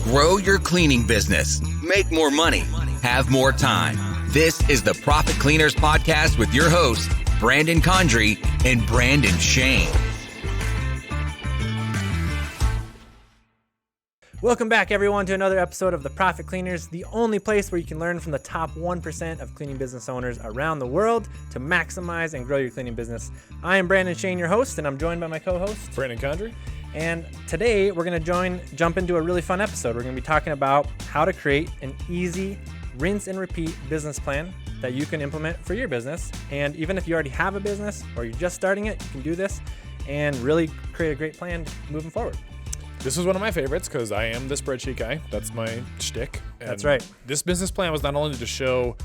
Grow your cleaning business. Make more money. Have more time. This is the Profit Cleaners Podcast with your hosts, Brandon Condry and Brandon Shane. Welcome back, everyone, to another episode of the Profit Cleaners, the only place where you can learn from the top 1% of cleaning business owners around the world to maximize and grow your cleaning business. I am Brandon Shane, your host, and I'm joined by my co-host, Brandon Condry. And today we're going to jump into a really fun episode. We're going to be talking about how to create an easy rinse and repeat business plan that you can implement for your business. And even if you already have a business or you're just starting it, you can do this and really create a great plan moving forward. This was one of my favorites because I am the spreadsheet guy. That's my shtick. And that's right. This business plan was not only to show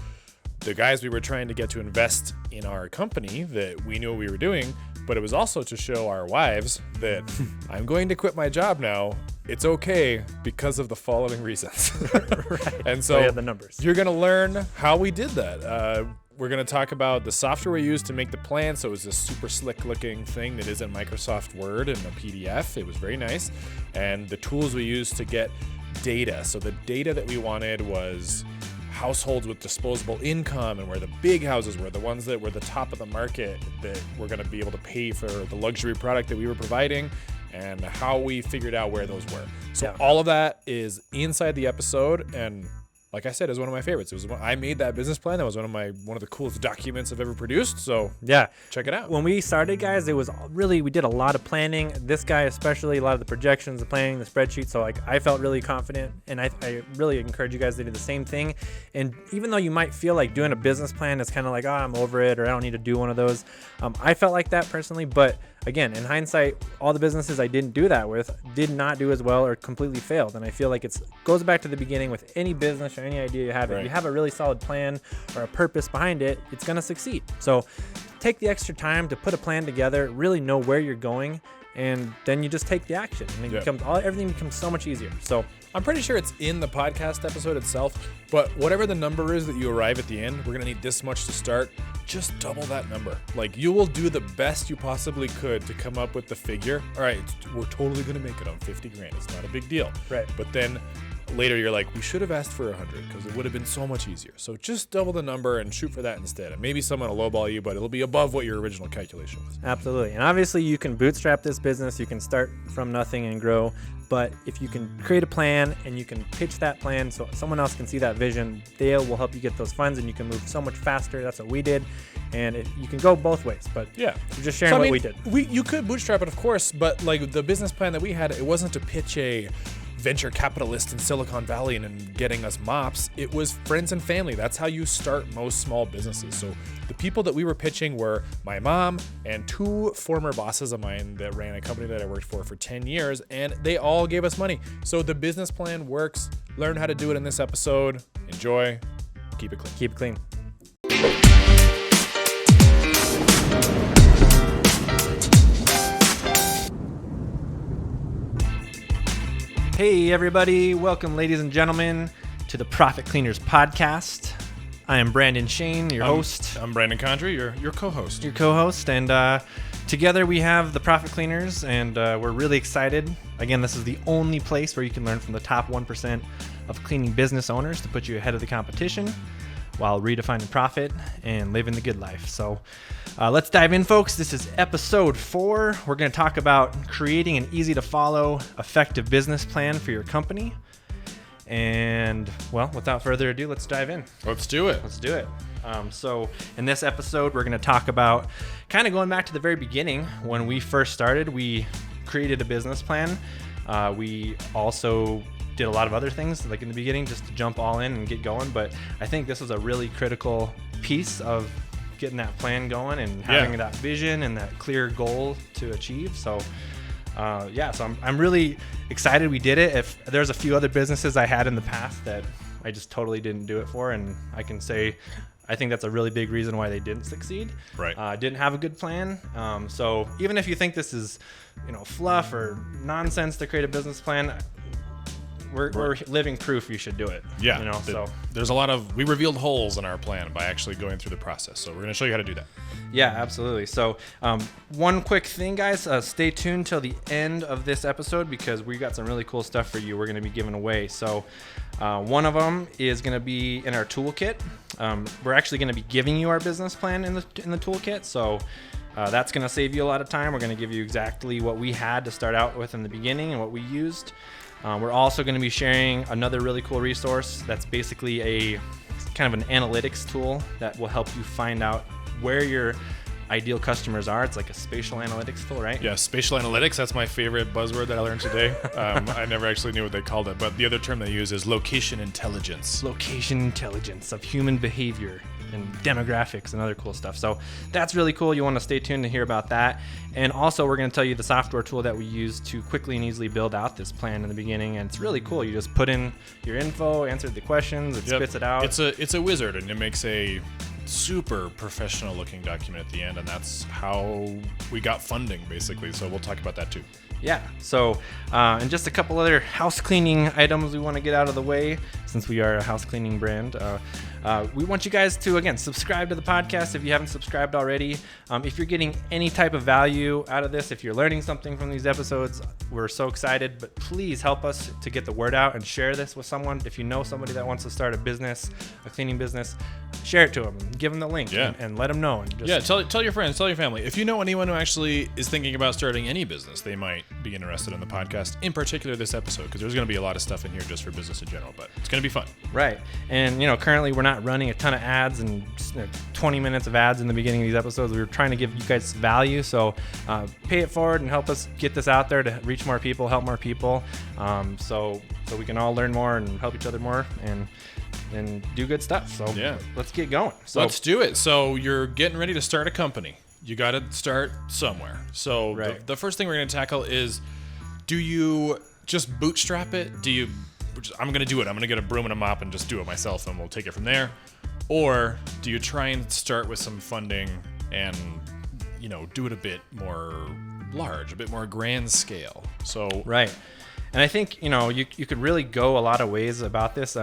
the guys we were trying to get to invest in our company that we knew what we were doing, but it was also to show our wives that I'm going to quit my job now. It's okay because of the following reasons. Right. And so have the numbers. You're going to learn how we did that. We're going to talk about the software we used to make the plan. So it was this super slick looking thing that isn't Microsoft Word and a PDF. It was very nice. And the tools we used to get data. So the data that we wanted was households with disposable income and where the big houses were, the ones that were the top of the market that were going to be able to pay for the luxury product that we were providing, and how we figured out where those were. So all of that is inside the episode, and like I said, it was one of my favorites. It was I made that business plan. That was one of the coolest documents I've ever produced. So yeah, check it out. When we started, guys, it was really, we did a lot of planning. This guy especially, a lot of the projections, the planning, the spreadsheet. So like I felt really confident, and I really encourage you guys to do the same thing. And even though you might feel like doing a business plan is kind of like, oh, I'm over it, or I don't need to do one of those. I felt like that personally, but again, in hindsight, all the businesses I didn't do that with did not do as well or completely failed. And I feel like it goes back to the beginning with any business or any idea you have. Right. If you have a really solid plan or a purpose behind it, it's going to succeed. So take the extra time to put a plan together, really know where you're going, and then you just take the action. And it everything becomes so much easier. So I'm pretty sure it's in the podcast episode itself, but whatever the number is that you arrive at the end, we're going to need this much to start. Just double that number. Like, you will do the best you possibly could to come up with the figure. All right, we're totally going to make it on 50 grand. It's not a big deal. Right. But then later you're like, we should have asked for 100 because it would have been so much easier. So just double the number and shoot for that instead. And maybe someone will lowball you, but it'll be above what your original calculation was. Absolutely. And obviously you can bootstrap this business. You can start from nothing and grow. But if you can create a plan and you can pitch that plan so someone else can see that vision, they will help you get those funds and you can move so much faster. That's what we did. And you can go both ways. But yeah, you're just sharing what we did. You could bootstrap it, of course, but like the business plan that we had, it wasn't to pitch a venture capitalist in Silicon Valley and getting us mops. It was friends and family. That's how you start most small businesses. So the people that we were pitching were my mom and two former bosses of mine that ran a company that I worked for 10 years, and they all gave us money. So the business plan works. Learn how to do it in this episode. Enjoy. Keep it clean. Keep it clean. Hey everybody, welcome ladies and gentlemen to the Profit Cleaners Podcast. I am Brandon Shane, your host. I'm Brandon Condry, your co-host. Your co-host, and together we have the Profit Cleaners, and we're really excited. Again, this is the only place where you can learn from the top 1% of cleaning business owners to put you ahead of the competition while redefining profit and living the good life. So let's dive in, folks. This is episode 4. We're going to talk about creating an easy to follow, effective business plan for your company. And well, without further ado, let's dive in. Let's do it. So in this episode, we're going to talk about kind of going back to the very beginning. When we first started, we created a business plan. We also did a lot of other things like in the beginning just to jump all in and get going. But I think this is a really critical piece of getting that plan going and having that vision and that clear goal to achieve. So so I'm really excited we did it. If there's a few other businesses I had in the past that I just totally didn't do it for, and I can say I think that's a really big reason why they didn't succeed. Right. Didn't have a good plan. So even if you think this is, fluff or nonsense to create a business plan, we're living proof you should do it. Yeah. You know, so there's we revealed holes in our plan by actually going through the process. So we're going to show you how to do that. yeah, absolutely. So one quick thing, guys, stay tuned till the end of this episode because we got some really cool stuff for you we're going to be giving away. So one of them is going to be in our toolkit. We're actually going to be giving you our business plan in the toolkit. So that's going to save you a lot of time. We're going to give you exactly what we had to start out with in the beginning and what we used. We're also going to be sharing another really cool resource that's basically a kind of an analytics tool that will help you find out where your ideal customers are. It's like a spatial analytics tool, right? Yeah, spatial analytics. That's my favorite buzzword that I learned today. I never actually knew what they called it, but the other term they use is location intelligence. Location intelligence of human behavior and demographics and other cool stuff. So that's really cool. You want to stay tuned to hear about that. And also we're going to tell you the software tool that we use to quickly and easily build out this plan in the beginning. And it's really cool. You just put in your info, answer the questions, it spits it out. It's a wizard, and it makes a super professional looking document at the end, and that's how we got funding basically. So we'll talk about that too. Yeah. So, and just a couple other house cleaning items we want to get out of the way since we are a house cleaning brand. We want you guys to, again, subscribe to the podcast if you haven't subscribed already. If you're getting any type of value out of this, if you're learning something from these episodes, we're so excited. But please help us to get the word out and share this with someone. If you know somebody that wants to start a business, a cleaning business, share it to them. Give them the link and let them know. And just tell your friends, tell your family. If you know anyone who actually is thinking about starting any business, they might be interested in the podcast, in particular this episode, because there's going to be a lot of stuff in here just for business in general, but it's going to be fun. Right. And, currently we're not running a ton of ads and 20 minutes of ads in the beginning of these episodes. We were trying to give you guys value. So pay it forward and help us get this out there to reach more people, help more people. So we can all learn more and help each other more and do good stuff. So let's get going. So let's do it. So you're getting ready to start a company. You got to start somewhere. So the first thing we're going to tackle is, do you just bootstrap it? I'm going to do it. I'm going to get a broom and a mop and just do it myself, and we'll take it from there. Or do you try and start with some funding and, do it a bit more large, a bit more grand scale? So right. And I think, you could really go a lot of ways about this.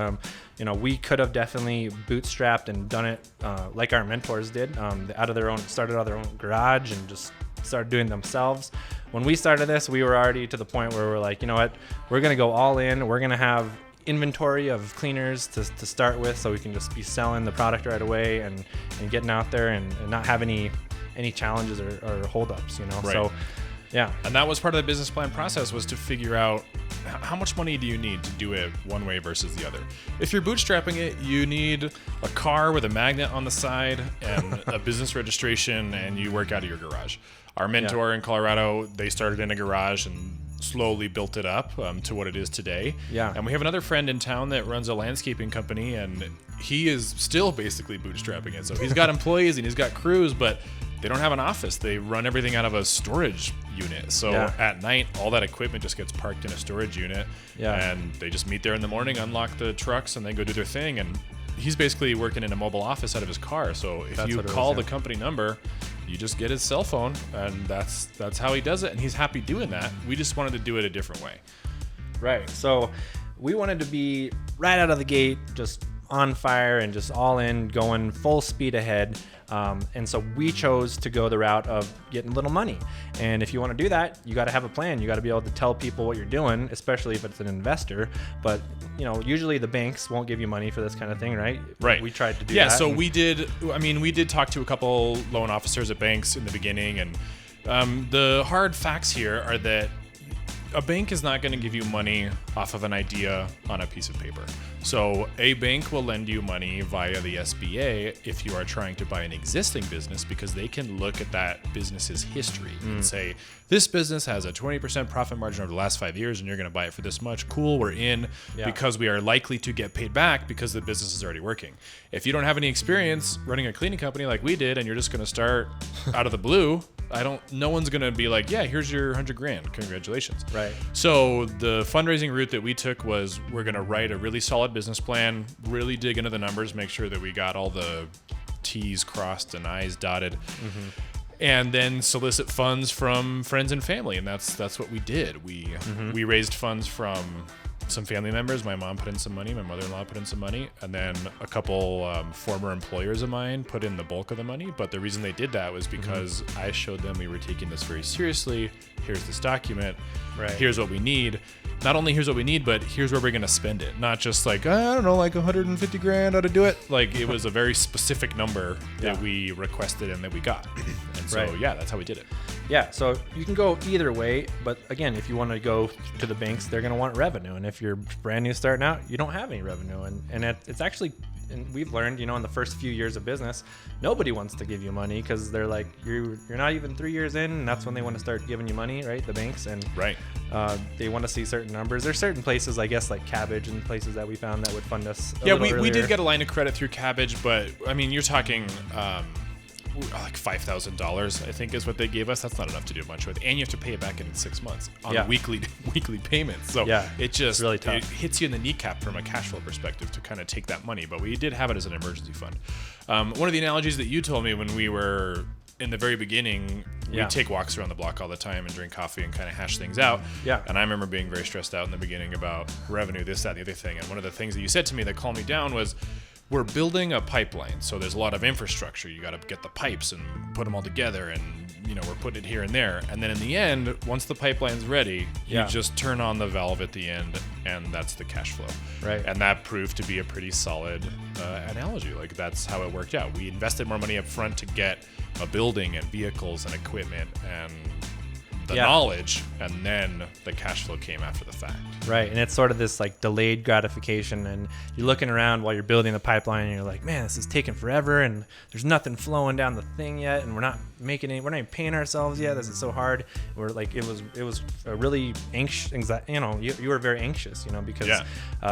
We could have definitely bootstrapped and done it like our mentors did, started out of their own garage and just started doing it themselves. When we started this, we were already to the point where we're like, you know what, we're going to go all in. We're going to have inventory of cleaners to start with, so we can just be selling the product right away and getting out there and not have any challenges or holdups, Right. So yeah. And that was part of the business plan process, was to figure out how much money do you need to do it one way versus the other. If you're bootstrapping it, you need a car with a magnet on the side and a business registration, and you work out of your garage. Our mentor in Colorado, they started in a garage and slowly built it up to what it is today. Yeah. And we have another friend in town that runs a landscaping company, and he is still basically bootstrapping it. So he's got employees and he's got crews, but they don't have an office. They run everything out of a storage unit. So at night, all that equipment just gets parked in a storage unit. Yeah. And they just meet there in the morning, unlock the trucks, and they go do their thing. And he's basically working in a mobile office out of his car. So if you call the company number, you just get his cell phone, and that's how he does it. And he's happy doing that. We just wanted to do it a different way. Right. So we wanted to be right out of the gate, just on fire and just all in, going full speed ahead. And so we chose to go the route of getting a little money. And if you want to do that, you got to have a plan. You got to be able to tell people what you're doing, especially if it's an investor. But, usually the banks won't give you money for this kind of thing, right? Right. We tried to do that. Yeah, so we did talk to a couple loan officers at banks in the beginning. And the hard facts here are that a bank is not going to give you money off of an idea on a piece of paper. So a bank will lend you money via the SBA if you are trying to buy an existing business, because they can look at that business's history and say, this business has a 20% profit margin over the last 5 years and you're going to buy it for this much. Cool, we're in, because we are likely to get paid back because the business is already working. If you don't have any experience running a cleaning company like we did and you're just going to start out of the blue, no one's going to be like, yeah, here's your $100,000. Congratulations. Right. So the fundraising route that we took was, we're going to write a really solid business plan, really dig into the numbers, make sure that we got all the T's crossed and I's dotted, and then solicit funds from friends and family. And that's what we did. We raised funds from some family members. My mom put in some money, my mother-in-law put in some money, and then a couple former employers of mine put in the bulk of the money. But the reason they did that was because I showed them we were taking this very seriously. Here's this document. Right. Here's what we need. Not only here's what we need, but here's where we're going to spend it. Not just like, I don't know, like 150 grand how to do it. Like, it was a very specific number that we requested and that we got. And so, that's how we did it. Yeah, so you can go either way, but again, if you want to go to the banks, they're going to want revenue. And if you're brand new starting out, you don't have any revenue. And it's actually, and we've learned, in the first few years of business, nobody wants to give you money because they're like, you're not even 3 years in, and that's when they want to start giving you money, right? The banks. And they want to see certain numbers. There's certain places, I guess, like Cabbage and places that we found that would fund us we did get a line of credit through Cabbage, but I mean, you're talking like $5,000, I think is what they gave us. That's not enough to do much with, and you have to pay it back in 6 months on weekly payments. So it just really tough. It hits you in the kneecap from a cash flow perspective to kind of take that money. But we did have it as an emergency fund. One of the analogies that you told me when we were in the very beginning, we'd take walks around the block all the time and drink coffee and kind of hash things out. Yeah. And I remember being very stressed out in the beginning about revenue, this, that, and the other thing. And one of the things that you said to me that calmed me down was, we're building a pipeline, so there's a lot of infrastructure. You got to get the pipes and put them all together, and we're putting it here and there. And then in the end, once the pipeline's ready, you just turn on the valve at the end, and that's the cash flow. Right. And that proved to be a pretty solid analogy. Like, that's how it worked out. We invested more money up front to get a building and vehicles and equipment and the knowledge, and then the cash flow came after the fact. Right, and it's sort of this like delayed gratification, and you're looking around while you're building the pipeline, and you're like, man, this is taking forever, and there's nothing flowing down the thing yet, and we're not even paying ourselves yet. This is so hard. We're like, it was a really anxious. You were very anxious, because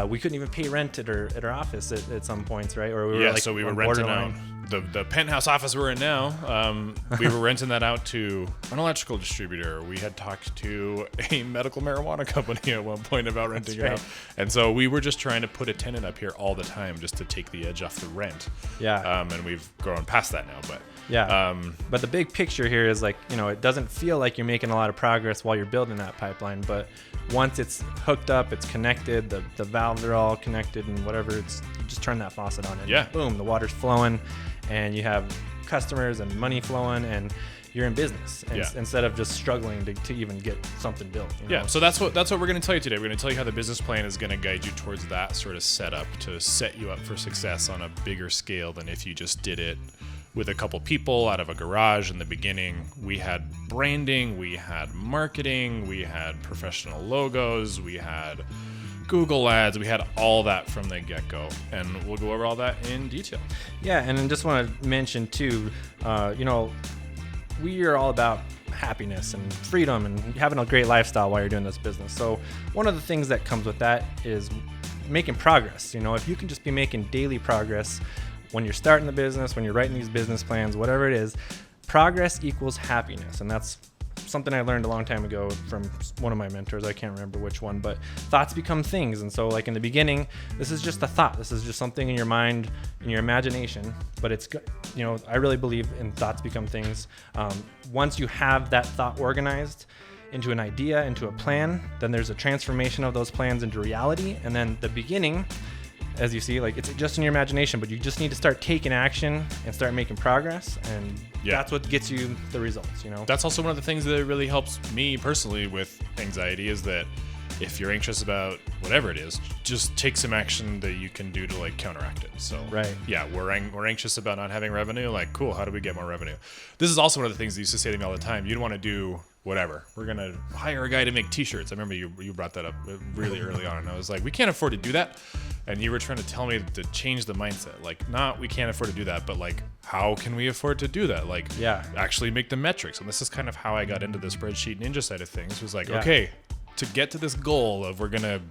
we couldn't even pay rent at our office at some points, right? Or we were so we were renting out the penthouse office we're in now. We were renting that out to an electrical distributor. We had talked to a medical marijuana company at one point about renting it out. And so we were just trying to put a tenant up here all the time just to take the edge off the rent. Yeah. And we've grown past that now, but but the big picture here is like, it doesn't feel like you're making a lot of progress while you're building that pipeline, but once it's hooked up, it's connected, the valves are all connected and whatever, you just turn that faucet on and boom, the water's flowing and you have customers and money flowing and you're in business instead of just struggling to even get something built. So that's what we're going to tell you today. We're going to tell you how the business plan is going to guide you towards that sort of setup to set you up for success on a bigger scale than if you just did it with a couple people out of a garage in the beginning. We had branding, we had marketing, we had professional logos, we had Google ads, we had all that from the get-go, and we'll go over all that in detail. Yeah, and I just want to mention too, we are all about happiness and freedom and having a great lifestyle while you're doing this business. So one of the things that comes with that is making progress. If you can just be making daily progress when you're starting the business, when you're writing these business plans, whatever it is, progress equals happiness. And that's something I learned a long time ago from one of my mentors. I can't remember which one, but thoughts become things. And so like in the beginning, this is just a thought. This is just something in your mind, in your imagination, but it's, I really believe in thoughts become things. Once you have that thought organized into an idea, into a plan, then there's a transformation of those plans into reality. And then the beginning, as you see, like it's just in your imagination, but you just need to start taking action and start making progress, and that's what gets you the results. That's also one of the things that really helps me personally with anxiety is that if you're anxious about whatever it is, just take some action that you can do to like counteract it. So we're anxious about not having revenue. Like, cool, how do we get more revenue? This is also one of the things they used to say to me all the time. You don't want to do whatever. We're going to hire a guy to make t-shirts. I remember you brought that up really early on, and I was like, we can't afford to do that. And you were trying to tell me to change the mindset. Like, not we can't afford to do that, but like, how can we afford to do that? Like, actually make the metrics. And this is kind of how I got into the spreadsheet ninja side of things. Was like, okay, to get to this goal of we're going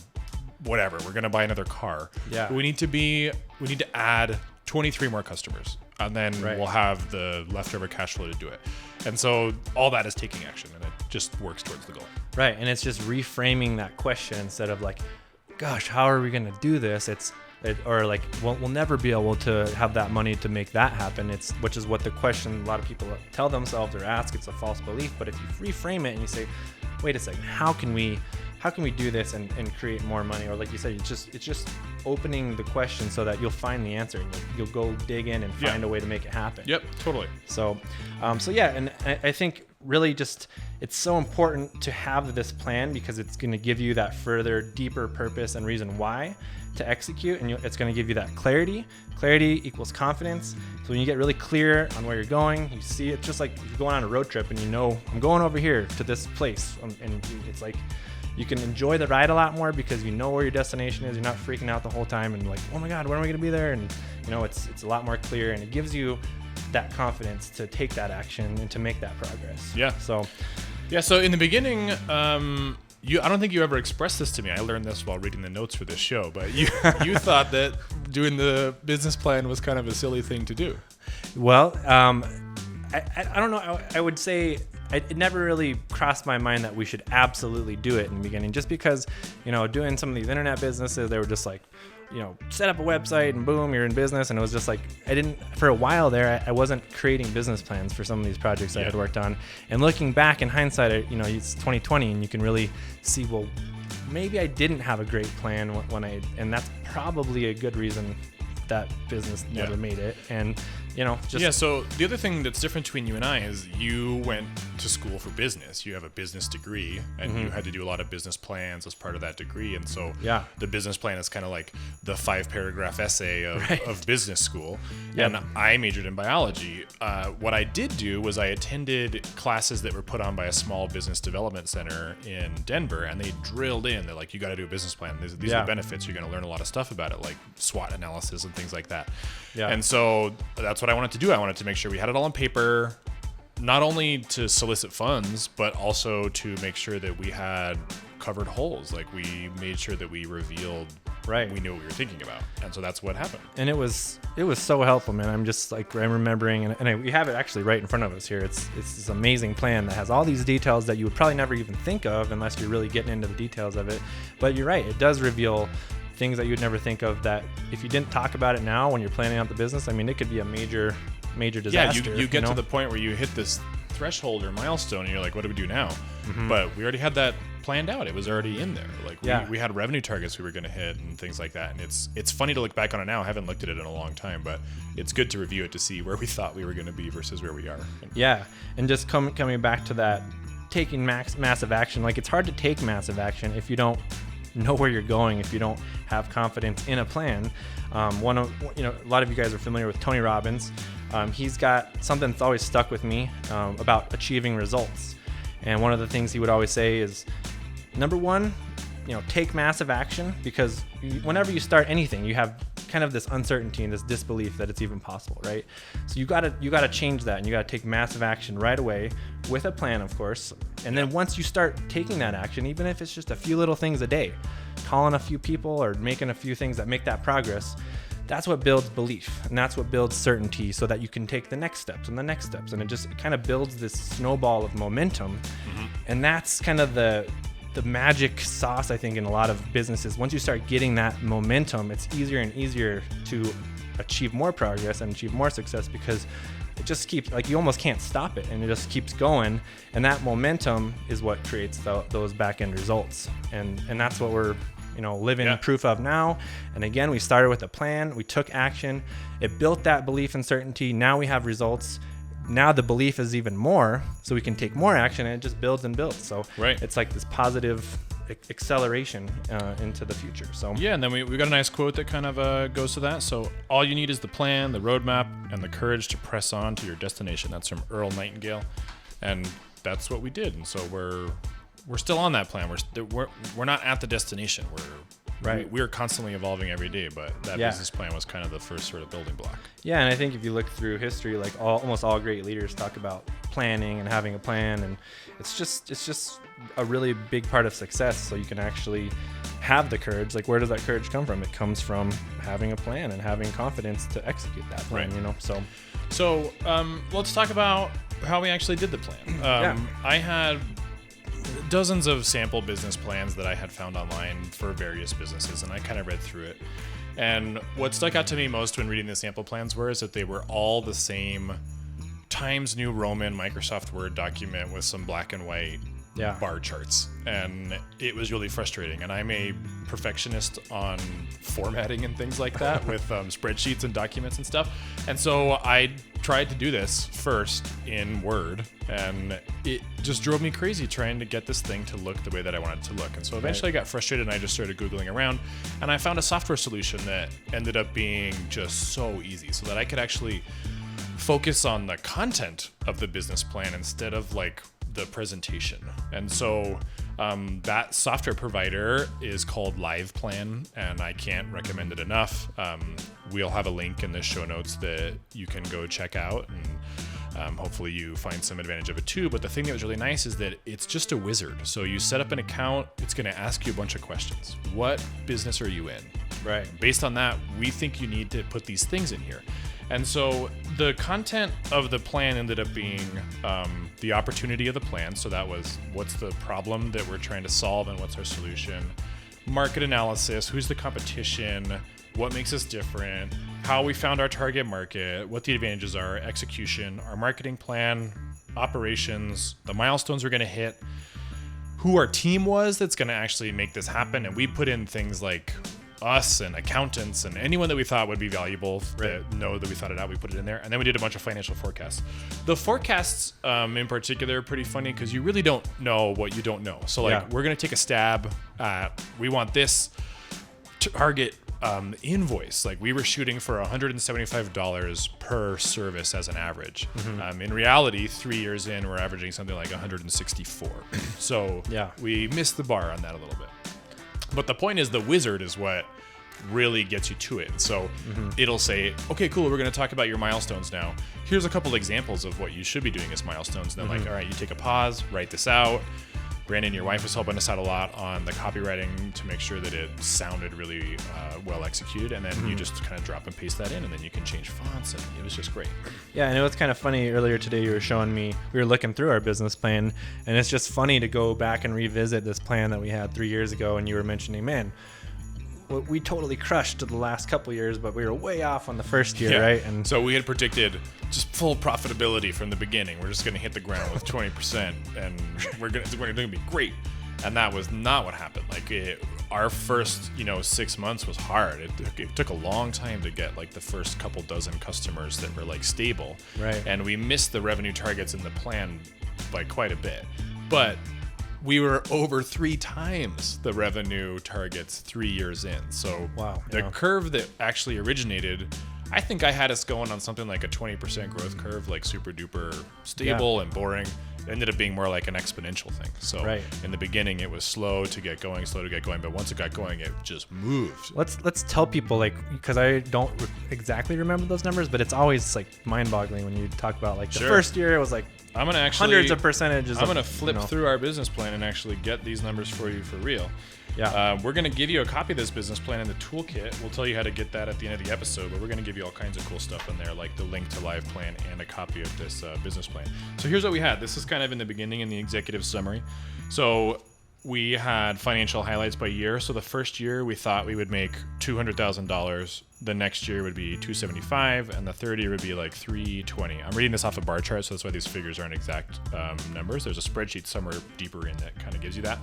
to buy another car. Yeah. We need to add 23 more customers, and then we'll have the leftover cash flow to do it. And so all that is taking action, and it just works towards the goal. Right. And it's just reframing that question instead of like, gosh, how are we going to do this? Or like, we'll never be able to have that money to make that happen. Which is what the question a lot of people tell themselves or ask. It's a false belief. But if you reframe it and you say, wait a second, how can we how can we do this and create more money? Or like you said, it's just opening the question so that you'll find the answer. You'll go dig in and find a way to make it happen. Yep, totally. So yeah, and I think really just it's so important to have this plan because it's going to give you that further, deeper purpose and reason why to execute, and it's going to give you that clarity. Clarity equals confidence. So when you get really clear on where you're going, you see it just like you're going on a road trip and you know, I'm going over here to this place. And it's like you can enjoy the ride a lot more because you know where your destination is. You're not freaking out the whole time and like, oh my God, when are we going to be there? And you know, it's a lot more clear, and it gives you that confidence to take that action and to make that progress. Yeah. So in the beginning, I don't think you ever expressed this to me. I learned this while reading the notes for this show, but you thought that doing the business plan was kind of a silly thing to do. Well, I don't know. I would say it never really crossed my mind that we should absolutely do it in the beginning, just because, you know, doing some of these internet businesses, they were just like, you know, set up a website and boom, you're in business. And it was just like, for a while there, I wasn't creating business plans for some of these projects I had worked on. And looking back in hindsight, you know, it's 2020 and you can really see, well, maybe I didn't have a great plan and that's probably a good reason that business never made it. And, you know, so the other thing that's different between you and I is you went to school for business. You have a business degree, and you had to do a lot of business plans as part of that degree. And so the business plan is kind of like the 5-paragraph essay of business school. And I majored in biology. What I did do was I attended classes that were put on by a small business development center in Denver, and they drilled in. They're like, you got to do a business plan. These are the benefits. You're going to learn a lot of stuff about it, like SWOT analysis and things like that. And so that's what I wanted to do. I wanted to make sure we had it all on paper, not only to solicit funds, but also to make sure that we had covered holes. Like we made sure that we revealed, we knew what we were thinking about. And so that's what happened. And it was so helpful, man. I'm just like, I'm remembering, and we have it actually right in front of us here. It's this amazing plan that has all these details that you would probably never even think of unless you're really getting into the details of it. But you're right. It does reveal things that you'd never think of that if you didn't talk about it now when you're planning out the business, I mean, it could be a major disaster. Yeah, you get to the point where you hit this threshold or milestone and you're like, what do we do now? But we already had that planned out. It was already in there. Like we had revenue targets we were going to hit and things like that. And it's funny to look back on it now. I haven't looked at it in a long time, but it's good to review it to see where we thought we were going to be versus where we are. Yeah. And just coming back to that, taking massive action. Like it's hard to take massive action if you don't know where you're going, if you don't have confidence in a plan. A lot of you guys are familiar with Tony Robbins. He's got something that's always stuck with me about achieving results. And one of the things he would always say is, number one, take massive action, because whenever you start anything, you have kind of this uncertainty and this disbelief that it's even possible, right? So you gotta change that, and you gotta take massive action right away with a plan, of course. And then once you start taking that action, even if it's just a few little things a day, calling a few people or making a few things that make that progress, that's what builds belief, and that's what builds certainty, so that you can take the next steps and the next steps, and it kind of builds this snowball of momentum. And that's kind of the magic sauce, I think, in a lot of businesses. Once you start getting that momentum, it's easier and easier to achieve more progress and achieve more success, because it just keeps, like, you almost can't stop it, and it just keeps going. And that momentum is what creates those back end results. And that's what we're living proof of now. And again, we started with a plan, we took action, it built that belief and certainty. Now we have results. Now the belief is even more, so we can take more action, and it just builds and builds. So it's like this positive acceleration into the future. So and then we got a nice quote that kind of goes to that. So all you need is the plan, the roadmap, and the courage to press on to your destination. That's from Earl Nightingale, and that's what we did. And so we're still on that plan. We're not at the destination. We're constantly evolving every day, but that business plan was kind of the first sort of building block. Yeah, and I think if you look through history, like almost all great leaders talk about planning and having a plan, and it's just a really big part of success. So you can actually have the courage. Like, where does that courage come from? It comes from having a plan and having confidence to execute that plan. So let's talk about how we actually did the plan. I had dozens of sample business plans that I had found online for various businesses, and I kind of read through it. And what stuck out to me most when reading the sample plans is that they were all the same Times New Roman Microsoft Word document with some black and white bar charts, and it was really frustrating. And I'm a perfectionist on formatting and things like that with spreadsheets and documents and stuff. And so I tried to do this first in Word, and it just drove me crazy trying to get this thing to look the way that I wanted it to look. And so eventually I got frustrated, and I just started Googling around, and I found a software solution that ended up being just so easy, so that I could actually focus on the content of the business plan instead of like the presentation. And so that software provider is called LivePlan, and I can't recommend it enough. We'll have a link in the show notes that you can go check out, and hopefully you find some advantage of it too. But the thing that was really nice is that it's just a wizard. So you set up an account, it's going to ask you a bunch of questions. What business are you in? Right. Based on that, we think you need to put these things in here. And so the content of the plan ended up being the opportunity of the plan. So that was, what's the problem that we're trying to solve and what's our solution? Market analysis, who's the competition, what makes us different, how we found our target market, what the advantages are, execution, our marketing plan, operations, the milestones we're going to hit, who our team was that's going to actually make this happen. And we put in things like us and accountants and anyone that we thought would be valuable that know that we thought it out, we put it in there. And then we did a bunch of financial forecasts. The forecasts in particular are pretty funny because you really don't know what you don't know. So like we're going to take a stab at, we want this target invoice. Like we were shooting for $175 per service as an average. In reality, 3 years in, we're averaging something like 164. So we missed the bar on that a little bit. But the point is, the wizard is what really gets you to it. So it'll say, okay, cool, we're going to talk about your milestones now. Here's a couple examples of what you should be doing as milestones. And then like, all right, you take a pause, write this out. Brandon, your wife was helping us out a lot on the copywriting to make sure that it sounded really well executed. And then you just kind of drop and paste that in, and then you can change fonts, and it was just great. Yeah, and it was kind of funny. Earlier today, you were showing me, we were looking through our business plan, and it's just funny to go back and revisit this plan that we had 3 years ago, and you were mentioning, man, we totally crushed the last couple years, but we were way off on the first year, right? And so we had predicted just full profitability from the beginning. We're just going to hit the ground with 20%, and we're going to be great. And that was not what happened. Like our first, 6 months was hard. It took a long time to get like the first couple dozen customers that were like stable, right? And we missed the revenue targets in the plan by quite a bit, but we were over 3 times the revenue targets 3 years in. So the curve that actually originated, I think I had us going on something like a 20% growth curve, like super duper stable and boring. It ended up being more like an exponential thing. So in the beginning, it was slow to get going, but once it got going, it just moved. Let's tell people, like, because I don't exactly remember those numbers, but it's always like mind-boggling when you talk about like the first year, it was like I'm gonna actually hundreds of percentages. I'm gonna flip through our business plan and actually get these numbers for you for real. We're gonna give you a copy of this business plan in the toolkit. We'll tell you how to get that at the end of the episode, but we're gonna give you all kinds of cool stuff in there, like the link to LivePlan and a copy of this business plan. So here's what we had. This is kind of in the beginning in the executive summary. So we had financial highlights by year. So the first year we thought we would make $200,000. The next year would be $275,000, and the third year would be like $320,000. I'm reading this off a bar chart, so that's why these figures aren't exact numbers. There's a spreadsheet somewhere deeper in that kind of gives you that.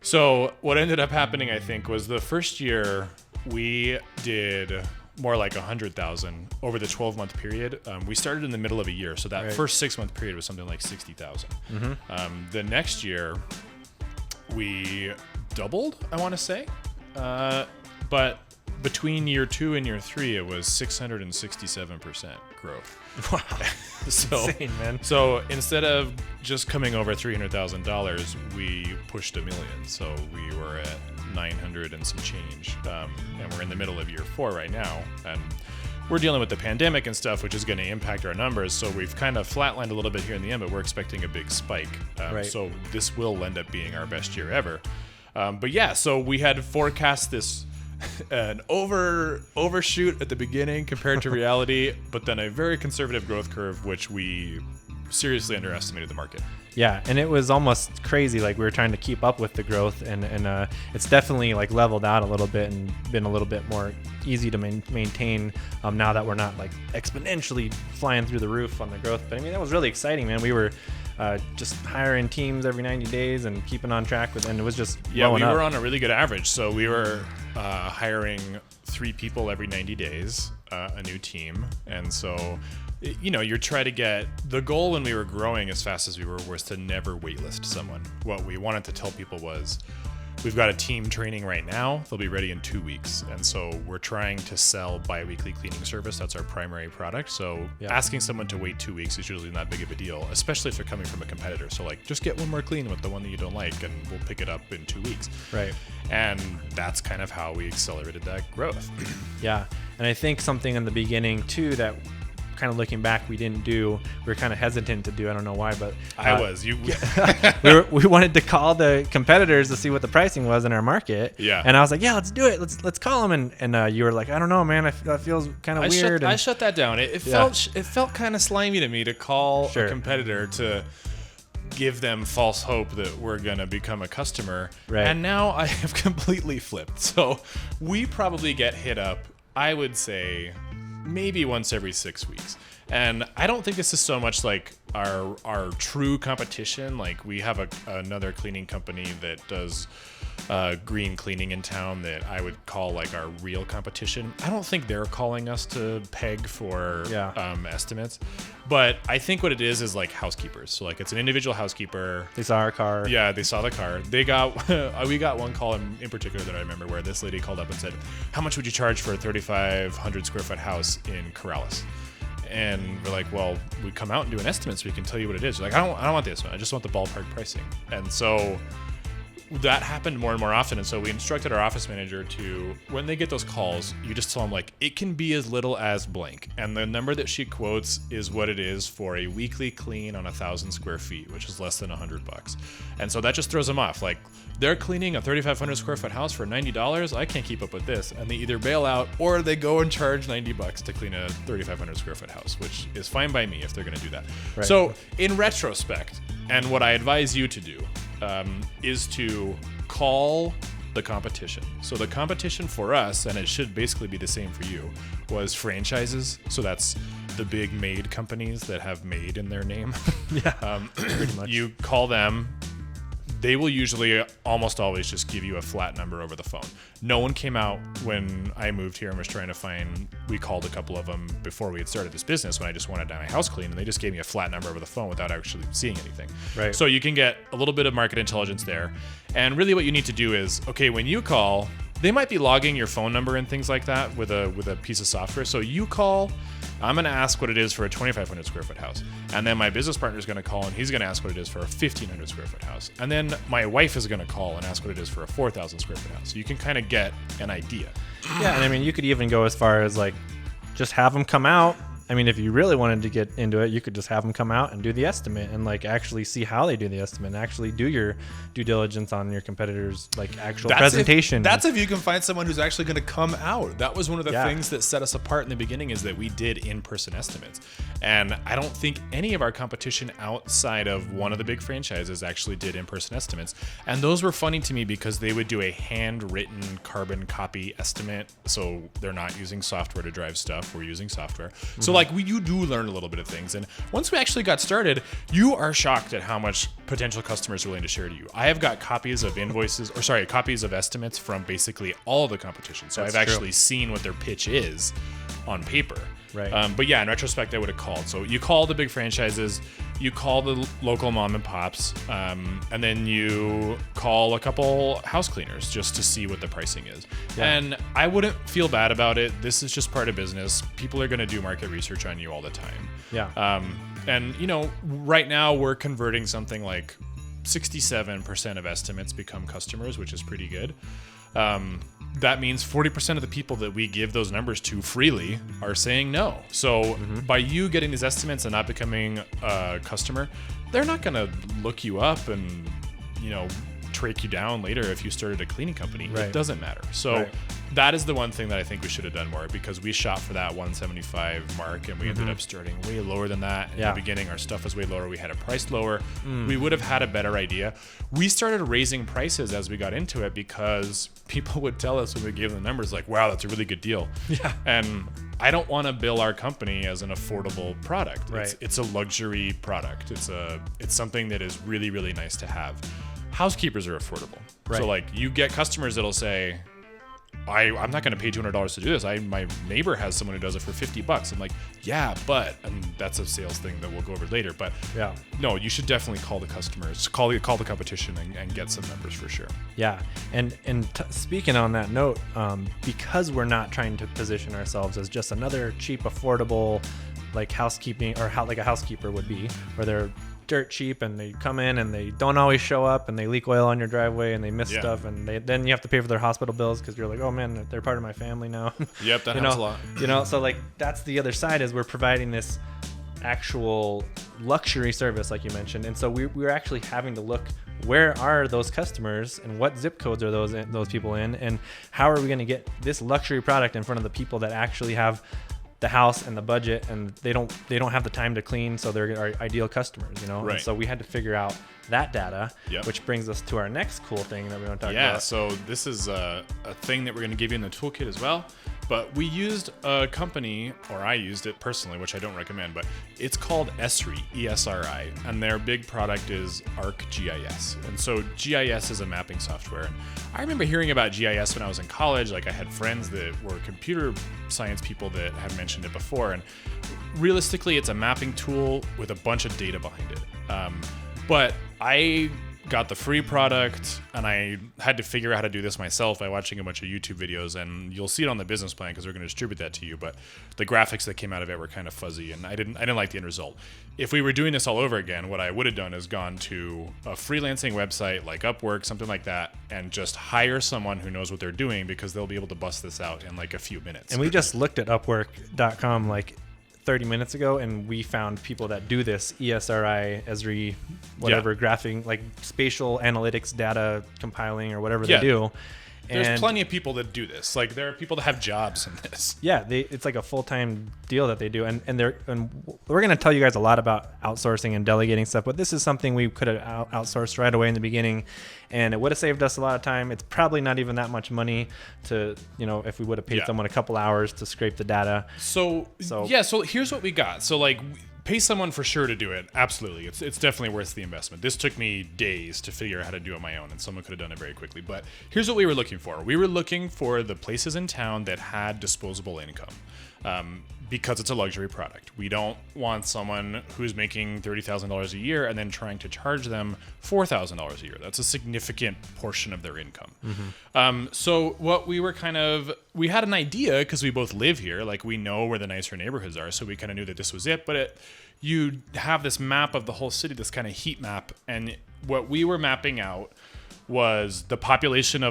So what ended up happening, I think, was the first year we did more like 100,000 over the 12-month period. We started in the middle of a year, so that first 6-month period was something like 60,000. The next year we doubled, I want to say, but between year 2 and year 3, it was 667% growth. Wow, so insane, man. So instead of just coming over $300,000, we pushed $1 million. So we were at 900 and some change, and we're in the middle of year 4 right now, and we're dealing with the pandemic and stuff, which is going to impact our numbers. So we've kind of flatlined a little bit here in the end, but we're expecting a big spike. So this will end up being our best year ever. But yeah, so we had forecast this an overshoot at the beginning compared to reality, but then a very conservative growth curve, which we seriously underestimated the market. Yeah, and it was almost crazy. Like we were trying to keep up with the growth, and it's definitely like leveled out a little bit and been a little bit more easy to maintain now that we're not like exponentially flying through the roof on the growth. But I mean, that was really exciting, man. We were just hiring teams every 90 days and keeping on track with, and it was just Yeah, we blowing were up. on a really good average. So we were hiring 3 people every 90 days, a new team. And so, you're trying to get, the goal when we were growing as fast as we were was to never waitlist someone. What we wanted to tell people was, we've got a team training right now. They'll be ready in 2 weeks. And so we're trying to sell bi-weekly cleaning service. That's our primary product. So asking someone to wait 2 weeks is usually not big of a deal, especially if they're coming from a competitor. So like, just get one more clean with the one that you don't like, and we'll pick it up in 2 weeks. Right. And that's kind of how we accelerated that growth. Yeah. And I think something in the beginning too that kind of looking back we didn't do, we were kind of hesitant to do. I don't know why, but I was. we wanted to call the competitors to see what the pricing was in our market. Yeah. And I was like, yeah, let's do it. Let's call them. And you were like, I don't know, man. That feels kind of weird. I shut that down. It felt kind of slimy to me to call a competitor to give them false hope that we're going to become a customer. Right. And now I have completely flipped. So we probably get hit up, I would say, maybe once every 6 weeks. And I don't think this is so much like our true competition. Like, we have another cleaning company that does green cleaning in town that I would call like our real competition. I don't think they're calling us to peg for estimates, but I think what it is like housekeepers. So like, it's an individual housekeeper. They saw our car. Yeah, they saw the car. They got we got one call in particular that I remember where this lady called up and said, how much would you charge for a 3,500 square foot house in Corrales? And we're like, well, we come out and do an estimate so we can tell you what it is. We're like, I don't want this one. I just want the ballpark pricing. And so that happened more and more often. And so we instructed our office manager to, when they get those calls, you just tell them like, it can be as little as blank. And the number that she quotes is what it is for a weekly clean on 1,000 square feet, which is less than $100. And so that just throws them off. Like, they're cleaning a 3,500 square foot house for $90. I can't keep up with this. And they either bail out or they go and charge $90 to clean a 3,500 square foot house, which is fine by me if they're going to do that. Right. So in retrospect, and what I advise you to do, is to call the competition. So the competition for us, and it should basically be the same for you, was franchises. So that's the big maid companies that have maid in their name. Pretty much. You call them. They will usually almost always just give you a flat number over the phone. No one came out when I moved here and was trying to find, we called a couple of them before we had started this business when I just wanted my house clean, and they just gave me a flat number over the phone without actually seeing anything. Right. So you can get a little bit of market intelligence there. And really what you need to do is, okay, when you call, they might be logging your phone number and things like that with a piece of software. So you call, I'm going to ask what it is for a 2,500 square foot house. And then my business partner is going to call and he's going to ask what it is for a 1,500 square foot house. And then my wife is going to call and ask what it is for a 4,000 square foot house. So you can kind of get an idea. Yeah. And I mean, you could even go as far as like, just have them come out. I mean, if you really wanted to get into it, you could just have them come out and do the estimate and like actually see how they do the estimate and actually do your due diligence on your competitors, like actual presentation. That's if you can find someone who's actually going to come out. That was one of the things that set us apart in the beginning, is that we did in-person estimates. And I don't think any of our competition outside of one of the big franchises actually did in-person estimates. And those were funny to me because they would do a handwritten carbon copy estimate. So they're not using software to drive stuff. We're using software. So like you do learn a little bit of things. And once we actually got started, you are shocked at how much potential customers are willing to share to you. I have got copies of copies of estimates from basically all the competition. So I've actually seen what their pitch is on paper. Right. But yeah, in retrospect, I would have called. So you call the big franchises, you call the local mom and pops, and then you call a couple house cleaners just to see what the pricing is. Yeah. And I wouldn't feel bad about it. This is just part of business. People are going to do market research on you all the time. Yeah. And right now we're converting something like 67% of estimates become customers, which is pretty good. That means 40% of the people that we give those numbers to freely are saying no. So by you getting these estimates and not becoming a customer, they're not going to look you up and, track you down later if you started a cleaning company. Right. It doesn't matter. So that is the one thing that I think we should have done more, because we shot for that 175 mark and we ended up starting way lower than that. In the beginning, our stuff was way lower. We had it priced lower. We would have had a better idea. We started raising prices as we got into it because people would tell us when we gave them the numbers like, wow, that's a really good deal. Yeah. And I don't want to bill our company as an affordable product. Right. It's a luxury product. It's something that is really, really nice to have. Housekeepers are affordable. Right. So like you get customers that'll say, I'm not going to pay $200 to do this. My neighbor has someone who does it for $50. I'm like, yeah, but, and that's a sales thing that we'll go over later. But yeah, no, you should definitely call the customers, call the competition, and get some numbers for sure. Yeah, and speaking on that note, because we're not trying to position ourselves as just another cheap, affordable, like housekeeping or like a housekeeper would be, where they're dirt cheap and they come in and they don't always show up and they leak oil on your driveway and they miss stuff and then you have to pay for their hospital bills because you're like, oh man, they're part of my family now. Yep, that happens a lot. So like that's the other side, is we're providing this actual luxury service like you mentioned, and so we're actually having to look, where are those customers and what zip codes are those people in, and how are we going to get this luxury product in front of the people that actually have the house and the budget, and they don't have the time to clean, so they're our ideal customers, Right. And so we had to figure out that data, Yep. which brings us to our next cool thing that we want to talk about. Yeah, so this is a thing that we're going to give you in the toolkit as well. But we used a company, or I used it personally, which I don't recommend, but it's called Esri, E-S-R-I, and their big product is ArcGIS. And so GIS is a mapping software. And I remember hearing about GIS when I was in college. Like I had friends that were computer science people that had mentioned it before. And realistically, it's a mapping tool with a bunch of data behind it. But I got the free product, and I had to figure out how to do this myself by watching a bunch of YouTube videos, and you'll see it on the business plan because we're going to distribute that to you. But the graphics that came out of it were kind of fuzzy, and I didn't like the end result. If we were doing this all over again, what I would have done is gone to a freelancing website like Upwork, something like that, and just hire someone who knows what they're doing, because they'll be able to bust this out in like a few minutes. And we just looked at Upwork.com like 30 minutes ago, and we found people that do this Esri, whatever, graphing, like spatial analytics data compiling or whatever they do. There's plenty of people that do this. Like there are people that have jobs in this. Yeah, it's like a full-time deal that they do, and we're going to tell you guys a lot about outsourcing and delegating stuff, but this is something we could have outsourced right away in the beginning, and it would have saved us a lot of time. It's probably not even that much money to, if we would have paid someone a couple hours to scrape the data. So here's what we got. So like, pay someone for sure to do it. Absolutely. It's definitely worth the investment. This took me days to figure out how to do it on my own, and someone could have done it very quickly. But here's what we were looking for. We were looking for the places in town that had disposable income, because it's a luxury product. We don't want someone who's making $30,000 a year and then trying to charge them $4,000 a year. That's a significant portion of their income. Mm-hmm. So what we had an idea, because we both live here, like we know where the nicer neighborhoods are, so we kind of knew that this was it. But you have this map of the whole city, this kind of heat map, and what we were mapping out was the population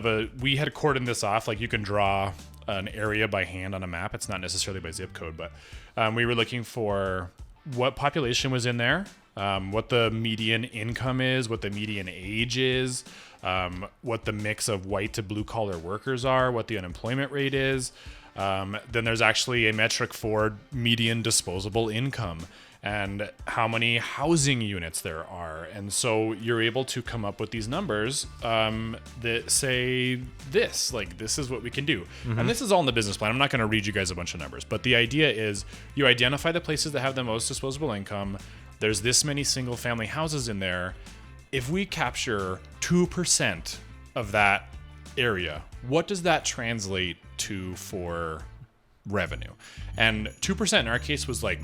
we had cordoned this off, like you can draw an area by hand on a map. It's not necessarily by zip code, but we were looking for what population was in there, what the median income is, what the median age is, what the mix of white to blue collar workers are, what the unemployment rate is. Then there's actually a metric for median disposable income and how many housing units there are. And so you're able to come up with these numbers that say this is what we can do. Mm-hmm. And this is all in the business plan. I'm not going to read you guys a bunch of numbers, but the idea is you identify the places that have the most disposable income. There's this many single family houses in there. If we capture 2% of that area, what does that translate to for revenue? And 2% in our case was like,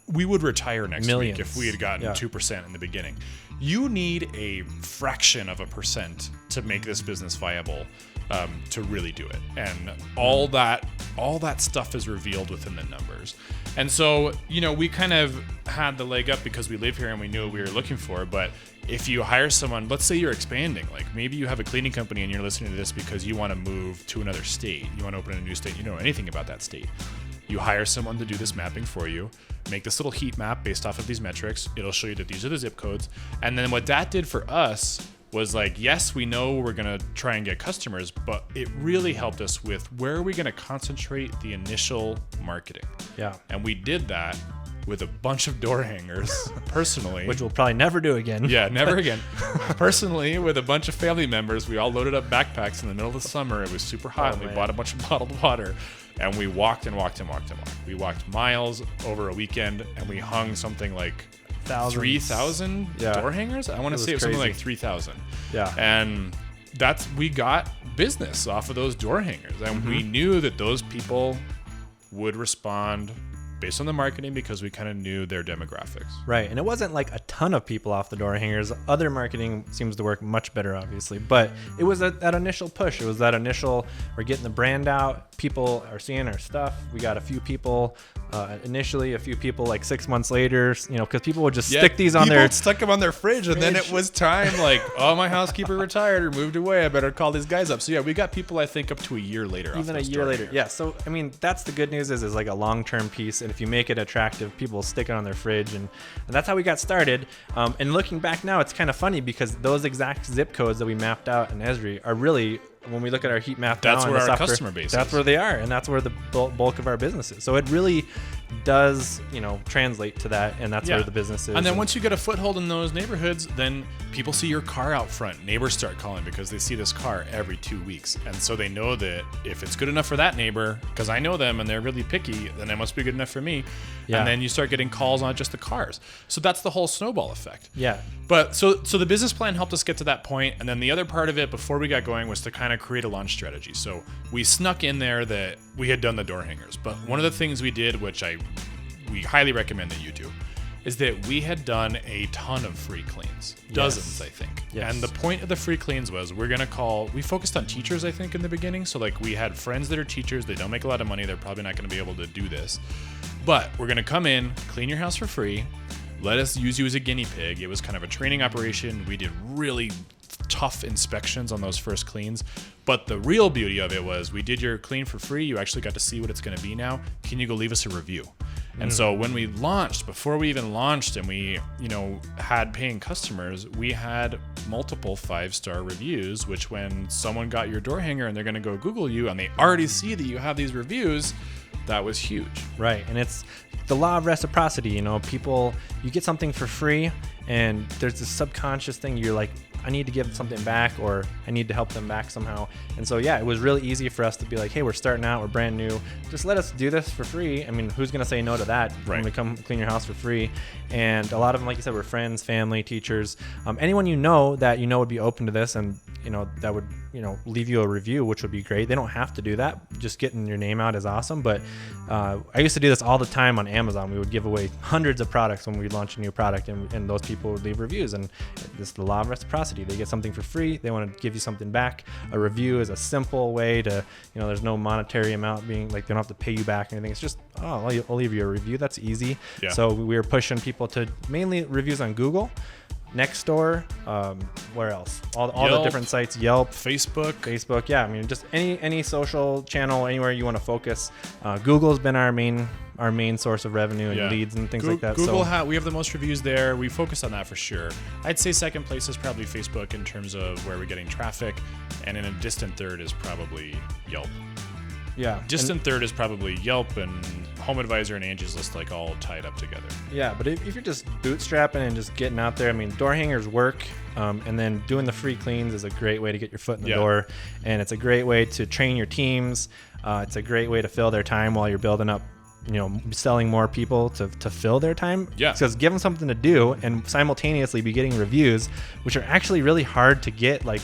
we would retire next Millions. week if we had gotten 2% in the beginning. You need a fraction of a percent to make this business viable, to really do it. And all that stuff is revealed within the numbers. And so, we kind of had the leg up because we live here and we knew what we were looking for. But if you hire someone, let's say you're expanding, like maybe you have a cleaning company and you're listening to this because you want to move to another state. You want to open in a new state. You don't know anything about that state. You hire someone to do this mapping for you, make this little heat map based off of these metrics. It'll show you that these are the zip codes. And then what that did for us was like, yes, we know we're going to try and get customers, but it really helped us with where are we going to concentrate the initial marketing. Yeah. And we did that with a bunch of door hangers personally. Which we'll probably never do again. Yeah, never again. Personally, with a bunch of family members, we all loaded up backpacks in the middle of the summer. It was super hot, and we bought a bunch of bottled water, and we walked and walked and walked and walked. We walked miles over a weekend, and we hung something like 3,000 door hangers. I want to say it was something like 3,000. Yeah. And we got business off of those door hangers, and we knew that those people would respond based on the marketing because we kind of knew their demographics. Right. And it wasn't like a ton of people off the door hangers. Other marketing seems to work much better, obviously. But it was that initial push. It was that initial, we're getting the brand out. People are seeing our stuff. We got a few people initially, a few people like 6 months later, because people would just stick these on their... stuck them on their fridge, and then it was time like, oh, my housekeeper retired or moved away. I better call these guys up. So yeah, we got people, I think, up to a year later. Even a year later. Yeah. So, I mean, that's the good news is like a long-term piece. And if you make it attractive, people will stick it on their fridge. And that's how we got started. And looking back now, it's kind of funny because those exact zip codes that we mapped out in Esri are really... When we look at our heat map now, that's where our customer base is. That's where they are, and that's where the bulk of our business is. So it really does, translate to that, and that's where the business is. And then once you get a foothold in those neighborhoods, then people see your car out front. Neighbors start calling because they see this car every 2 weeks, and so they know that if it's good enough for that neighbor, because I know them and they're really picky, then it must be good enough for me. Yeah. And then you start getting calls on just the cars. So that's the whole snowball effect. Yeah. But so the business plan helped us get to that point, and then the other part of it before we got going was to kind of create a launch strategy. So we snuck in there that we had done the door hangers, but one of the things we did, which we highly recommend that you do, is that we had done a ton of free cleans, dozens, I think. Yes. And the point of the free cleans was we focused on teachers, I think, in the beginning. So like we had friends that are teachers, they don't make a lot of money, they're probably not going to be able to do this, but we're going to come in, clean your house for free. Let us use you as a guinea pig. It was kind of a training operation. We did really tough inspections on those first cleans. But the real beauty of it was we did your clean for free. You actually got to see what it's going to be now. Can you go leave us a review? And so when we launched, before we even launched and we, had paying customers, we had multiple 5-star reviews, which when someone got your door hanger and they're going to go Google you and they already see that you have these reviews, that was huge. Right. And it's the law of reciprocity. You get something for free and there's this subconscious thing. You're like, I need to give something back, or I need to help them back somehow. And so, yeah, it was really easy for us to be like, hey, we're starting out, we're brand new. Just let us do this for free. I mean, who's going to say no to that when we come clean your house for free? And a lot of them, like you said, were friends, family, teachers, anyone that would be open to this and, that would, leave you a review, which would be great. They don't have to do that. Just getting your name out is awesome. But I used to do this all the time on Amazon. We would give away hundreds of products when we launch a new product, and those people would leave reviews. And this is the law of reciprocity. They get something for free. They want to give you something back. A review is a simple way to, there's no monetary amount being like, they don't have to pay you back or anything. It's just, I'll leave you a review. That's easy. Yeah. So we were pushing people to mainly reviews on Google, Nextdoor, where else? All the different sites, Yelp, Facebook. Yeah, I mean, just any social channel, anywhere you want to focus. Google's been our main source of revenue and leads and things like that. Google, we have the most reviews there. We focus on that for sure. I'd say second place is probably Facebook in terms of where we're getting traffic, and in a distant third is probably Yelp. Yeah. Distant third is probably Yelp and HomeAdvisor and Angie's List, like all tied up together. Yeah, but if you're just bootstrapping and just getting out there, I mean, door hangers work, and then doing the free cleans is a great way to get your foot in the door, and it's a great way to train your teams. It's a great way to fill their time while you're building up, selling more people to fill their time. Yeah. Because give them something to do and simultaneously be getting reviews, which are actually really hard to get. Like,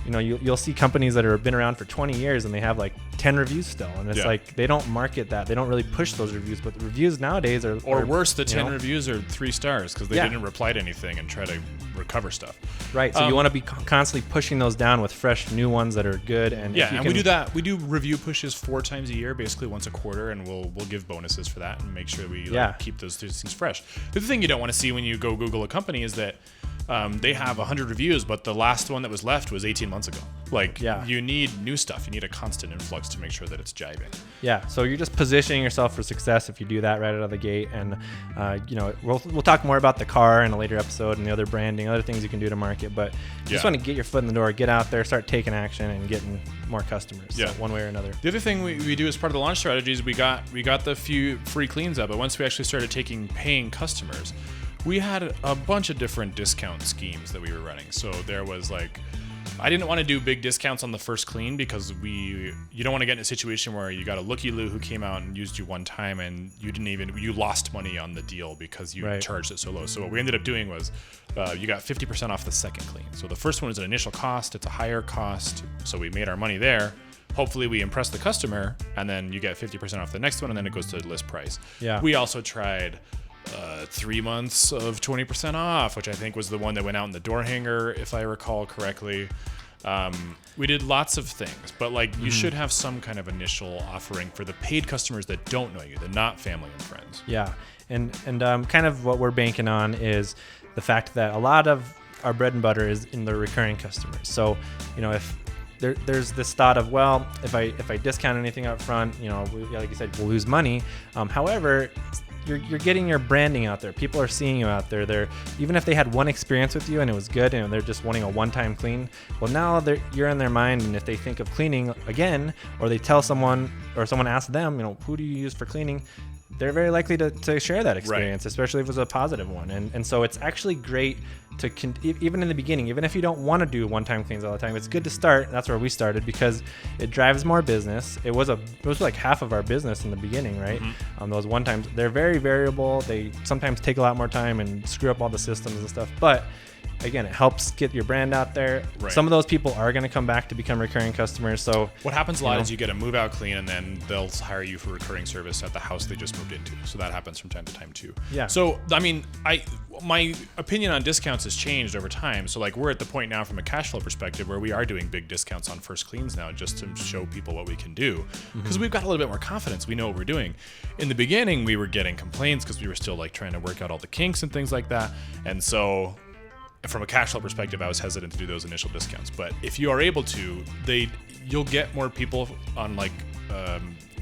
you'll see companies that have been around for 20 years and they have like 10 reviews still. And it's like, they don't market that. They don't really push those reviews, but the reviews nowadays are... Or worse, the 10 reviews are 3 stars because they didn't reply to anything and try to recover stuff. Right. So you want to be constantly pushing those down with fresh new ones that are good. And we do that. We do review pushes 4 times a year, basically once a quarter, and we'll give bonuses for that and make sure we keep those things fresh. The other thing you don't want to see when you go Google a company is that They have 100 reviews, but the last one that was left was 18 months ago. Like, you need new stuff. You need a constant influx to make sure that it's jiving. Yeah, so you're just positioning yourself for success if you do that right out of the gate. And, we'll talk more about the car in a later episode and the other branding, other things you can do to market. But you just want to get your foot in the door, get out there, start taking action and getting more customers, so one way or another. The other thing we do as part of the launch strategies, we got the few free cleans up, but once we actually started taking paying customers, we had a bunch of different discount schemes that we were running. So there was like, I didn't want to do big discounts on the first clean because you don't want to get in a situation where you got a looky-loo who came out and used you one time and you lost money on the deal because you charged it so low. So what we ended up doing was you got 50% off the second clean. So the first one is an initial cost. It's a higher cost. So we made our money there. Hopefully we impress the customer, and then you get 50% off the next one, and then it goes to list price. Yeah. We also tried 3 months of 20% off, which I think was the one that went out in the door hanger, if I recall correctly. We did lots of things, but like you should have some kind of initial offering for the paid customers that don't know you, they're not family and friends. Yeah, and kind of what we're banking on is the fact that a lot of our bread and butter is in the recurring customers. So, if there's this thought of, well, if I discount anything up front, like you said, we'll lose money. However, you're getting your branding out there. People are seeing you out there. They're, even if they had one experience with you and it was good and they're just wanting a one-time clean, well, now you're in their mind, and if they think of cleaning again, or they tell someone, or someone asks them, who do you use for cleaning, they're very likely to share that experience, especially if it was a positive one. And so it's actually great to even in the beginning, even if you don't want to do one-time cleans all the time, it's good to start. That's where we started, because it drives more business. It was like half of our business in the beginning, right? Those one times, they're very variable. They sometimes take a lot more time and screw up all the systems and stuff, but again, it helps get your brand out there. Some of those people are going to come back to become recurring customers. So what happens a lot is you get a move out clean, and then they'll hire you for recurring service at the house they just moved into. So that happens from time to time too. Yeah. So I mean, my opinion on discounts has changed over time. So like, we're at the point now from a cash flow perspective where we are doing big discounts on first cleans now, just to show people what we can do, because we've got a little bit more confidence. We know what we're doing. In the beginning, we were getting complaints because we were still like trying to work out all the kinks and things like that. And so from a cash flow perspective, I was hesitant to do those initial discounts. But if you are able to, you'll get more people on like,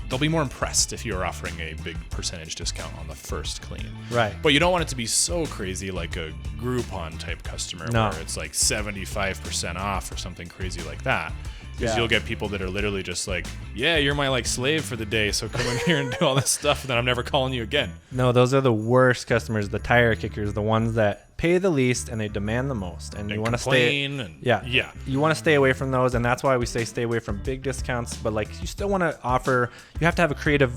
they'll be more impressed if you're offering a big percentage discount on the first clean. Right. But you don't want it to be so crazy like a Groupon type customer where it's like 75% off or something crazy like that. Because you'll get people that are literally just like, yeah, you're my like slave for the day, so come in here and do all this stuff, and then I'm never calling you again. No, those are the worst customers, the tire kickers, the ones that pay the least and they demand the most, and you want to stay. You want to stay away from those, and that's why we say stay away from big discounts. But like, you still want to offer. You have to have a creative,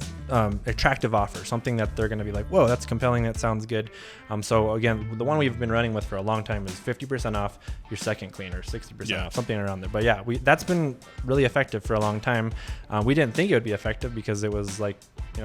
attractive offer, something that they're going to be like, whoa, that's compelling, that sounds good. So again, the one we've been running with for a long time is 50% off your second clean, or 60% off, something around there. But yeah, that's been really effective for a long time. We didn't think it would be effective because it was like,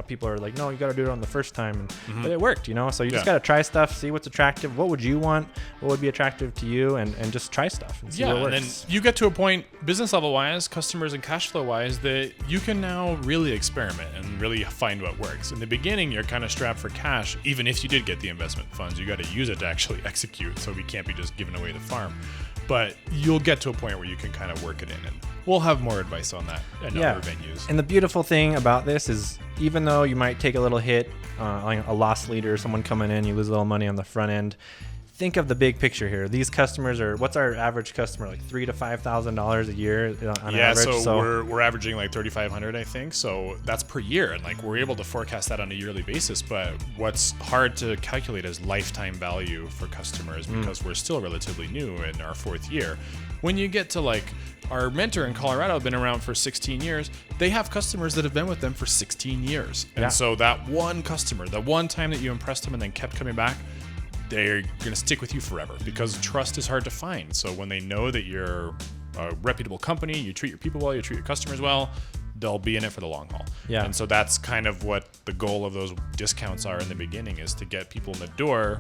people are like, no, you got to do it on the first time, but it worked. So you just got to try stuff, see what's attractive. What would you want? What would be attractive to you? And just try stuff and see what works. And then you get to a point, business level wise, customers and cash flow wise, that you can now really experiment and really find what works. In the beginning, you're kind of strapped for cash. Even if you did get the investment funds, you got to use it to actually execute. So we can't be just giving away the farm. But you'll get to a point where you can kind of work it in, and we'll have more advice on that at other venues. And the beautiful thing about this is, even though you might take a little hit, like a loss leader, someone coming in, you lose a little money on the front end, think of the big picture here. These customers are, what's our average customer, like $3,000 to $5,000 a year on average? So we're averaging like $3,500, I think. So that's per year, and like we're able to forecast that on a yearly basis. But what's hard to calculate is lifetime value for customers, because we're still relatively new in our fourth year. When you get to like our mentor in Colorado, been around for 16 years, they have customers that have been with them for 16 years. And so that one customer, the one time that you impressed them and then kept coming back, they're going to stick with you forever, because trust is hard to find. So when they know that you're a reputable company, you treat your people well, you treat your customers well, they'll be in it for the long haul. Yeah. And so that's kind of what the goal of those discounts are in the beginning, is to get people in the door,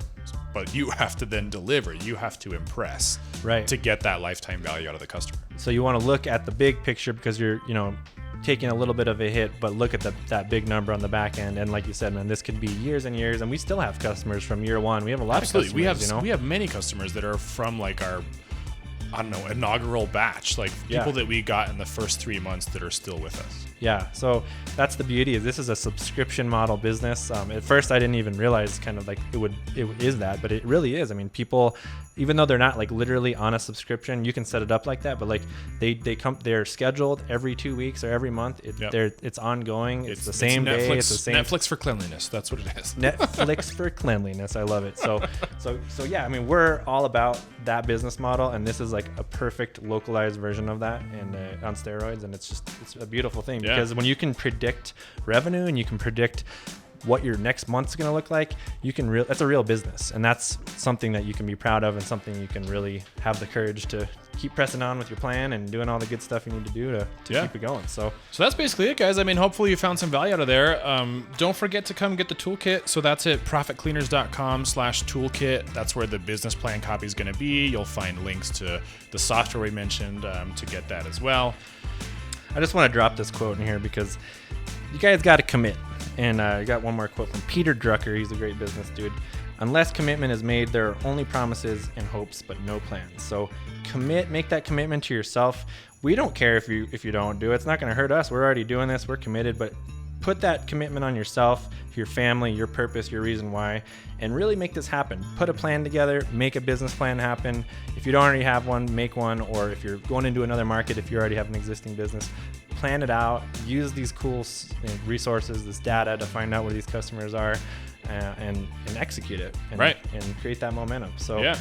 but you have to then deliver. You have to impress to get that lifetime value out of the customer. So you want to look at the big picture, because you're, taking a little bit of a hit, but look at that big number on the back end. And like you said, man, this could be years and years, and we still have customers from year one. We have a lot of customers. We have many customers that are from like our, I don't know, inaugural batch, like people that we got in the first 3 months that are still with us. Yeah, so that's the beauty. This is a subscription model business. At first, I didn't even realize kind of like it is that, but it really is. I mean, people, even though they're not like literally on a subscription, you can set it up like that. But like they're scheduled every 2 weeks or every month. It's ongoing. It's the same Netflix, day. It's the same. Netflix for cleanliness. That's what it is. Netflix for cleanliness. I love it. So yeah. I mean, we're all about that business model, and this is like a perfect localized version of that, and on steroids. And it's a beautiful thing. Because when you can predict revenue and you can predict what your next month's going to look like, that's a real business, and that's something that you can be proud of, and something you can really have the courage to keep pressing on with your plan and doing all the good stuff you need to do to keep it going. So that's basically it, guys. I mean, hopefully you found some value out of there. Don't forget to come get the toolkit. So that's at profitcleaners.com/toolkit. That's where the business plan copy is going to be. You'll find links to the software we mentioned to get that as well. I just want to drop this quote in here because you guys got to commit. And I got one more quote from Peter Drucker. He's a great business dude. Unless commitment is made, there are only promises and hopes, but no plans. So make that commitment to yourself. We don't care if you don't do it. It's not going to hurt us. We're already doing this. We're committed, but put that commitment on yourself, your family, your purpose, your reason why, and really make this happen. Put a plan together, make a business plan happen. If you don't already have one, make one. Or if you're going into another market, if you already have an existing business, plan it out. Use these cool resources, this data to find out where these customers are, and execute it. And create that momentum. So yeah.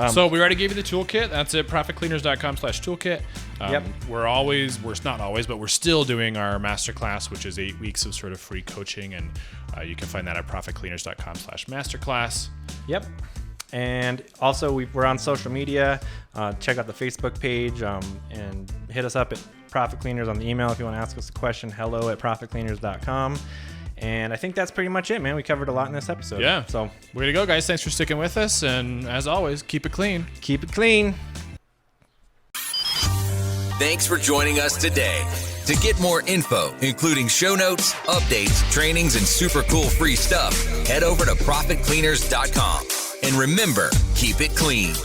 So we already gave you the toolkit. That's at profitcleaners.com/toolkit. We're still doing our masterclass, which is 8 weeks of sort of free coaching, and you can find that at profitcleaners.com/masterclass. Yep. And also we're on social media. Check out the Facebook page, and hit us up at Profit Cleaners on the email if you want to ask us a question. hello@profitcleaners.com. And I think that's pretty much it, man. We covered a lot in this episode. Yeah. So way to go, guys. Thanks for sticking with us. And as always, keep it clean. Keep it clean. Thanks for joining us today. To get more info, including show notes, updates, trainings, and super cool free stuff, head over to profitcleaners.com. And remember, keep it clean.